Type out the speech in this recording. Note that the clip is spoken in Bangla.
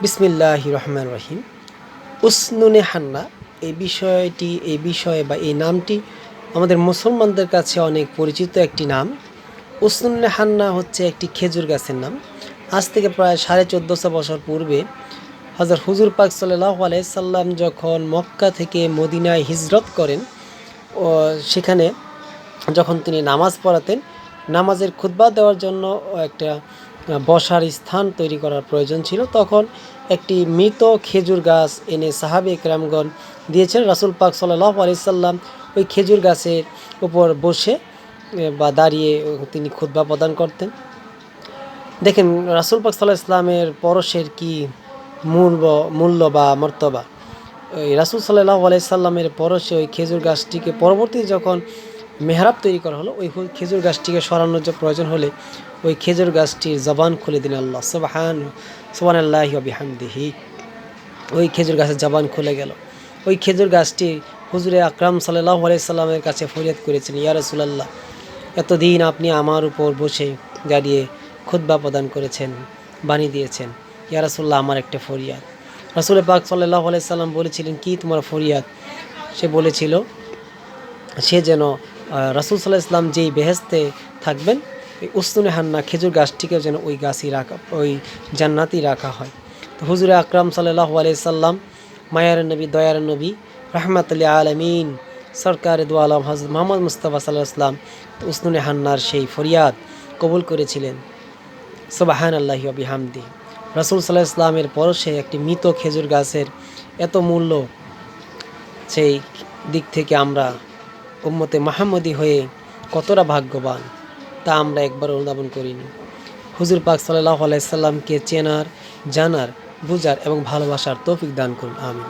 বিসমিল্লাহির রহমানির রহিম। উসনুনে হান্না এই বিষয়ে বা এই নামটি আমাদের মুসলমানদের কাছে অনেক পরিচিত একটি নাম। উসনুনে হান্না হচ্ছে একটি খেজুর গাছের নাম। আজ থেকে প্রায় 1450 বছর পূর্বে হযরত হুজুর পাক সাল্লাল্লাহু আলাইহি সাল্লাম যখন মক্কা থেকে মদিনায় হিজরত করেন, সেখানে যখন তিনি নামাজ পড়াতেন, নামাজের খুতবা দেওয়ার জন্য একটা বসার স্থান তৈরি করার প্রয়োজন ছিল। তখন একটি মৃত খেজুর গাছ এনে সাহাবে একরামগণ দিয়েছেন। রাসূল পাক সাল্লাল্লাহু আলাইহি সাল্লাম ওই খেজুর গাছের উপর বসে বা দাঁড়িয়ে তিনি খুতবা প্রদান করতেন। দেখেন রাসূল পাক সাল্লাল্লাহু আলাইহি সাল্লামের পরশের কি মূল্য বা মর্তবা। ওই রাসূল সাল্লাল্লাহু আলাইহি সাল্লামের পরশে ওই খেজুর গাছটিকে পরবর্তীতে যখন মেহরাব তৈরি করা হলো, ওই খেজুর গাছটিকে সরানোর যে প্রয়োজন হলে ওই খেজুর গাছটির জবান খুলে দিলেন আল্লাহ সুবহানাল্লাহি ওয়া বিহামদিহি। ওই খেজুর গাছের জবান খুলে গেল। ওই খেজুর গাছটি হুজুরে আকরাম সাল্লাল্লাহু আলাইহি সাল্লামের কাছে ফরিয়াদ করেছেন, ইয়া রাসূলুল্লাহ, এতদিন আপনি আমার উপর বসে দাঁড়িয়ে খুতবা প্রদান করেছেন, বাণী দিয়েছেন, ইয়া রাসূলুল্লাহ, আমার একটা ফরিয়াদ। রাসূল পাক সাল্লাল্লাহু আলাইহি সাল্লাম বলেছিলেন, কি তোমার ফরিয়াদ? সে বলেছিল সে যেন রাসূল সাল্লাল্লাহু আলাইহি সাল্লাম যেই বেহেশতে থাকবেন, ওই উসনুনে হান্না খেজুর গাছটিকেও যেন ওই জান্নাতেই রাখা হয়। তো হুজুরে আকরাম সাল্লাল্লাহু আলাইহি সাল্লাম, মায়ার নবী, দয়ার নবী, রাহমাতুল আলামিন, সরকার দু আলম হযরত মুহাম্মদ মুস্তাফা সাল্লাল্লাহু আলাইহি সাল্লাম উসনুনে হান্নার সেই ফরিয়াদ কবুল করেছিলেন। সুবহানাল্লাহি ওয়া বিহামদিহি। রাসূল সাল্লাল্লাহু আলাইহি সাল্লামের পরশে একটি মৃত খেজুর গাছের এত মূল্য, সেই দিক থেকে আমরা উম্মতে মুহাম্মদী হয়ে কতটা ভাগ্যবান তা আমরা একবার অনুধাবন করিনি। হুজুর পাক সাল্লাল্লাহু আলাইহি সাল্লামকে চেনার, জানার, বুঝার এবং ভালোবাসার তৌফিক দান করুন। আমিন।